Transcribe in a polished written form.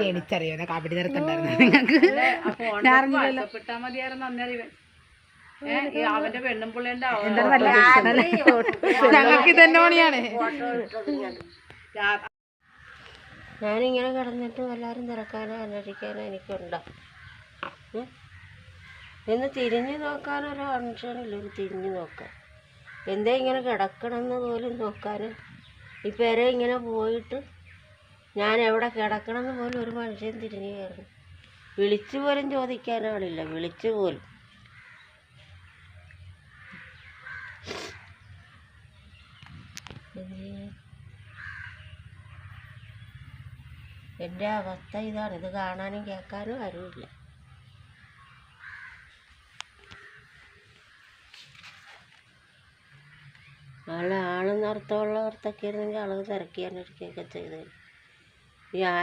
ഗണിച്ചറിയോ കബഡി നിരത്തുണ്ടായിരുന്നു നിങ്ങൾക്ക് ഞങ്ങൾക്ക് ഇതന്നെ പണിയാണ്. ഞാനിങ്ങനെ കിടന്നിട്ട് എല്ലാവരും തിരക്കാനോ അന്വേഷിക്കാനോ എനിക്കുണ്ടോ എന്ന് തിരിഞ്ഞു നോക്കാനൊരു ടെൻഷനില്ല. ഒരു തിരിഞ്ഞു നോക്കാൻ എന്തേ ഇങ്ങനെ കിടക്കണമെന്ന് പോലും നോക്കാൻ ഈ പേരെ ഇങ്ങനെ പോയിട്ട് ഞാൻ എവിടെ കിടക്കണമെന്ന് പോലും ഒരു മനുഷ്യൻ തിരിഞ്ഞു കയറും. വിളിച്ചു പോലും ചോദിക്കാനാളില്ല. വിളിച്ചു പോലും എൻ്റെ അവസ്ഥ ഇതാണ്. ഇത് കാണാനും കേൾക്കാനും ആരുമില്ല. ആള് ആണെന്നർത്ഥമുള്ളവർക്കൊക്കെ ആയിരുന്നെങ്കിൽ ആളുകൾ തിരക്കി അന്വേഷിക്കുകയൊക്കെ ചെയ്തു. ഈ